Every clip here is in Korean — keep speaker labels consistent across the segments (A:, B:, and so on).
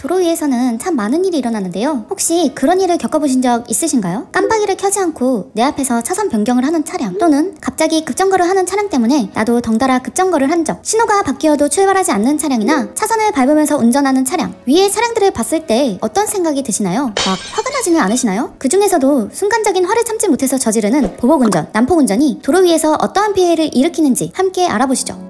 A: 도로 위에서는 참 많은 일이 일어나는데요. 혹시 그런 일을 겪어보신 적 있으신가요? 깜빡이를 켜지 않고 내 앞에서 차선 변경을 하는 차량, 또는 갑자기 급정거를 하는 차량 때문에 나도 덩달아 급정거를 한 적, 신호가 바뀌어도 출발하지 않는 차량이나 차선을 밟으면서 운전하는 차량, 위의 차량들을 봤을 때 어떤 생각이 드시나요? 막 화가 나지는 않으시나요? 그 중에서도 순간적인 화를 참지 못해서 저지르는 보복운전, 난폭운전이 도로 위에서 어떠한 피해를 일으키는지 함께 알아보시죠.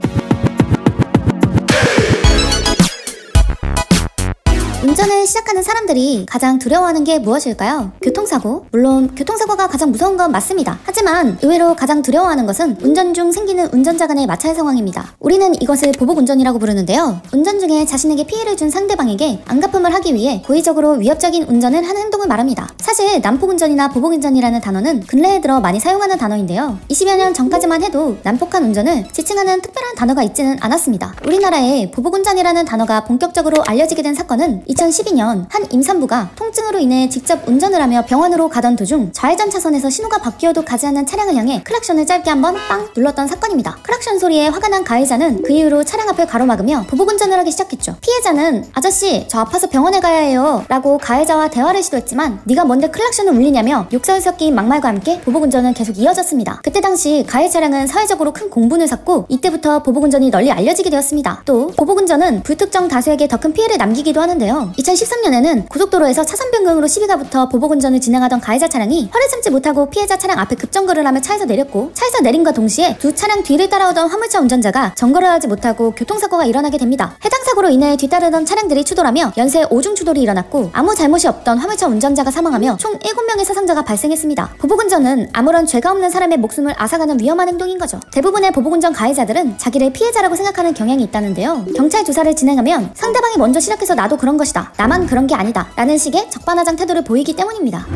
A: 운전을 시작하는 사람들이 가장 두려워하는 게 무엇일까요? 교통사고? 물론 교통사고가 가장 무서운 건 맞습니다. 하지만 의외로 가장 두려워하는 것은 운전 중 생기는 운전자 간의 마찰 상황입니다. 우리는 이것을 보복운전이라고 부르는데요. 운전 중에 자신에게 피해를 준 상대방에게 안갚음을 하기 위해 고의적으로 위협적인 운전을 하는 행동을 말합니다. 사실 난폭운전이나 보복운전이라는 단어는 근래에 들어 많이 사용하는 단어인데요. 20여 년 전까지만 해도 난폭한 운전을 지칭하는 특별한 단어가 있지는 않았습니다. 우리나라에 보복운전이라는 단어가 본격적으로 알려지게 된 사건은 2012년 한 임산부가 통증으로 인해 직접 운전을 하며 병원으로 가던 도중 좌회전 차선에서 신호가 바뀌어도 가지 않는 차량을 향해 클락션을 짧게 한번 빵 눌렀던 사건입니다. 클락션 소리에 화가 난 가해자는 그 이후로 차량 앞을 가로막으며 보복운전을 하기 시작했죠. 피해자는 "아저씨, 저 아파서 병원에 가야 해요" 라고 가해자와 대화를 시도했지만 "네가 뭔데 클락션을 울리냐며 욕설 섞인 막말과 함께 보복운전은 계속 이어졌습니다. 그때 당시 가해 차량은 사회적으로 큰 공분을 샀고 이때부터 보복운전이 널리 알려지게 되었습니다. 또 보복운전은 불특정 다수에게 더 큰 피해를 남기기도 하는데요. 2013년에는 고속도로에서 차선 변경으로 시비가 붙어 보복운전을 진행하던 가해자 차량이 화를 참지 못하고 피해자 차량 앞에 급정거를 하며 차에서 내렸고, 차에서 내림과 동시에 두 차량 뒤를 따라오던 화물차 운전자가 정거를 하지 못하고 교통사고가 일어나게 됩니다. 해당 사고로 인해 뒤따르던 차량들이 추돌하며 연쇄 오중 추돌이 일어났고 아무 잘못이 없던 화물차 운전자가 사망하며 총 7명의 사상자가 발생했습니다. 보복운전은 아무런 죄가 없는 사람의 목숨을 앗아가는 위험한 행동인 거죠. 대부분의 보복운전 가해자들은 자기를 피해자라고 생각하는 경향이 있다는데요. 경찰 조사를 진행하면 상대방이 먼저 시작해서 나도 그런 것이다, 나만 그런 게 아니다 라는 식의 적반하장 태도를 보이기 때문입니다.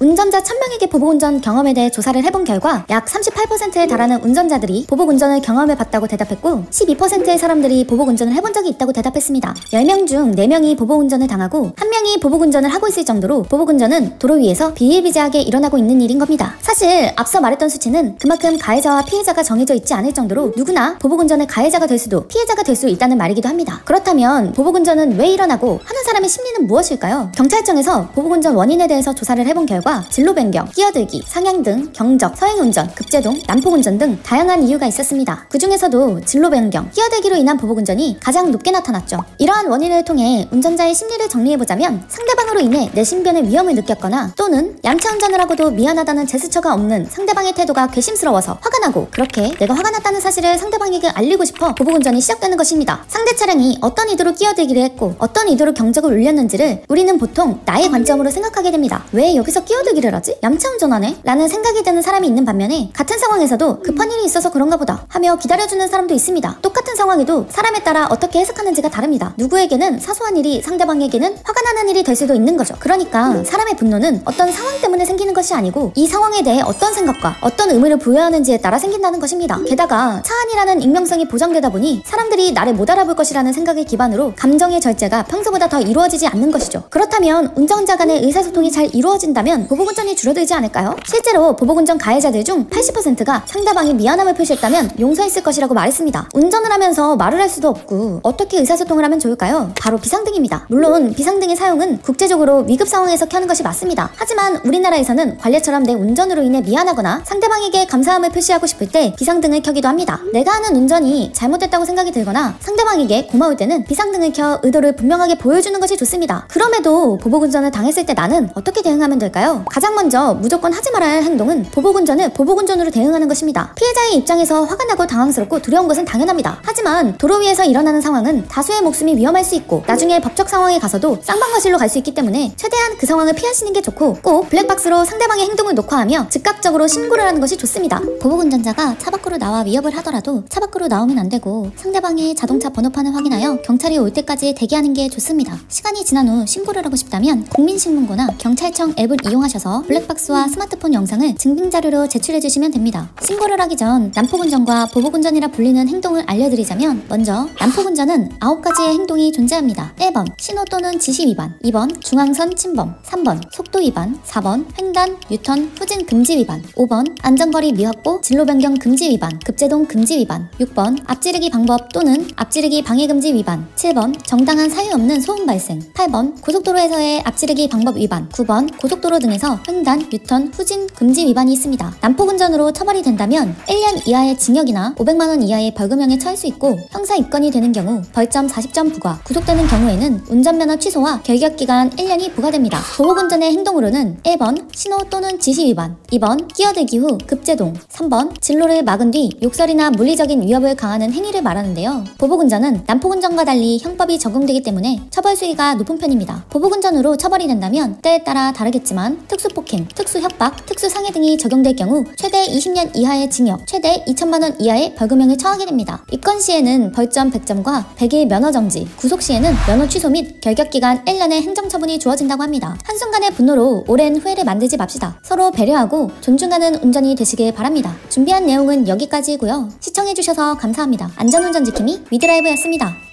A: 운전자 1000명에게 보복운전 경험에 대해 조사를 해본 결과 약 38%에 달하는 운전자들이 보복운전을 경험해봤다고 대답했고, 12%의 사람들이 보복운전을 해본 적이 있다고 대답했습니다. 10명 중 4명이 보복운전을 당하고 1명이 보복운전을 하고 있을 정도로 보복운전은 도로 위에서 비일비재하게 일어나고 있는 일인 겁니다. 사실 앞서 말했던 수치는 그만큼 가해자와 피해자가 정해져 있지 않을 정도로 누구나 보복운전의 가해자가 될 수도 피해자가 될 수 있다는 말이기도 합니다. 그렇다면 보복운전은 왜 일어나고 하는 사람의 심리는 무엇일까요? 경찰청에서 보복운전 원인에 대해서 조사를 해본 결과 진로 변경, 끼어들기, 상향등, 경적, 서행운전, 급제동, 난폭운전 등 다양한 이유가 있었습니다. 그 중에서도 진로 변경, 끼어들기로 인한 보복운전이 가장 높게 나타났죠. 이러한 원인을 통해 운전자의 심리를 정리해보자면, 상대방으로 인해 내 신변에 위험을 느꼈거나, 또는 얌체 운전을 하고도 미안하다는 제스처가 없는 상대방의 태도가 괘씸스러워서 화가 나고, 그렇게 내가 화가 났다는 사실을 상대방에게 알리고 싶어 보복운전이 시작되는 것입니다. 상대 차량이 어떤 의도로 끼어들기를 했고 어떤 의도로 경적을 울렸는지를 우리는 보통 나의 관점으로 생각하게 됩니다. 왜 여기서 끼어들기를 하지? 얌체 운전하네? 라는 생각이 드는 사람이 있는 반면에, 같은 상황에서도 급한 일이 있어서 그런가 보다 하며 기다려주는 사람도 있습니다. 똑같은 상황에도 사람에 따라 어떻게 해석하는지가 다릅니다. 누구에게는 사소한 일이 상대방에게는 화가 나는 일이 될 수도 있는 거죠. 그러니까 사람의 분노는 어떤 상황 때문에 생기는 것이 아니고 이 상황에 대해 어떤 생각과 어떤 의미를 부여하는지에 따라 생긴다는 것입니다. 게다가 차안이라는 익명성이 보장되다 보니 사람들이 나를 못 알아볼 것이라는 생각을 기반으로 감정의 절제가 평소보다 더 이루어지지 않는 것이죠. 그렇다면 운전자 간의 의사소통이 잘 이루어진다면 보복운전이 줄어들지 않을까요? 실제로 보복운전 가해자들 중 80%가 상대방이 미안함을 표시했다면 용서했을 것이라고 말했습니다. 운전을 하면서 말을 할 수도 없고 어떻게 의사소통을 하면 좋을까요? 바로 비상등입니다. 물론 비상등의 사용은 국제적으로 위급 상황에서 켜는 것이 맞습니다. 하지만 우리나라에서는 관례처럼 내 운전으로 인해 미안하거나 상대방에게 감사함을 표시하고 싶을 때 비상등을 켜기도 합니다. 내가 하는 운전이 잘못됐다고 생각이 들거나 상대방에게 고마울 때는 비상등을 켜 의도를 분명하게 보여주는 것이 좋습니다. 그럼에도 보복운전을 당했을 때 나는 어떻게 대응하면 될까요? 가장 먼저 무조건 하지 말아야 할 행동은 보복운전을 보복운전으로 대응하는 것입니다. 피해자의 입장에서 화가 나고 당황스럽고 두려운 것은 당연합니다. 하지만 도로 위에서 일어나는 상황은 다수의 목숨이 위험할 수 있고 나중에 법적 상황에 가서도 쌍방과실로 갈 수 있기 때문에 최대한 그 상황을 피하시는 게 좋고, 꼭 블랙박스로 상대방의 행동을 녹화하며 즉각적으로 신고를 하는 것이 좋습니다. 보복운전자가 차 밖으로 나와 위협을 하더라도 차 밖으로 나오면 안 되고 상대방의 자동차 번호판을 확인하여 경찰이 올 때까지 대기하는 게 좋습니다. 시간이 지난 후 신고를 하고 싶다면 국민신문고나 경찰청 앱을 이용하시면 이용하셔서 블랙박스와 스마트폰 영상을 증빙자료로 제출해주시면 됩니다. 신고를 하기 전 난폭운전과 보복운전이라 불리는 행동을 알려드리자면, 먼저 난폭운전은 9가지의 행동이 존재합니다. 1번 신호 또는 지시 위반, 2번 중앙선 침범, 3번 속도 위반, 4번 횡단, 유턴, 후진 금지 위반, 5번 안전거리 미확보, 진로 변경 금지 위반, 급제동 금지 위반, 6번 앞지르기 방법 또는 앞지르기 방해 금지 위반, 7번 정당한 사유 없는 소음 발생, 8번 고속도로에서의 앞지르기 방법 위반, 9번 고속도로 등에서 횡단, 유턴, 후진 금지 위반이 있습니다. 난폭운전으로 처벌이 된다면 1년 이하의 징역이나 500만원 이하의 벌금형에 처할 수 있고, 형사 입건이 되는 경우 벌점 40점 부과, 구속되는 경우에는 운전면허 취소와 결격기간 1년이 부과됩니다. 보복운전의 행동으로는 1번 신호 또는 지시 위반, 2번 끼어들기 후 급제동, 3번 진로를 막은 뒤 욕설이나 물리적인 위협을 가하는 행위를 말하는데요. 보복운전은 난폭운전과 달리 형법이 적용되기 때문에 처벌 수위가 높은 편입니다. 보복운전으로 처벌이 된다면 때에 따라 다르겠지만 특수폭행, 특수협박, 특수상해 등이 적용될 경우 최대 20년 이하의 징역, 최대 2천만원 이하의 벌금형을 처하게 됩니다. 입건 시에는 벌점 100점과 100일 면허 정지, 구속 시에는 면허 취소 및 결격기간 1년의 행정처분이 주어진다고 합니다. 한순간의 분노로 오랜 후회를 만들지 맙시다. 서로 배려하고 존중하는 운전이 되시길 바랍니다. 준비한 내용은 여기까지이고요. 시청해주셔서 감사합니다. 안전운전 지킴이 위드라이브였습니다.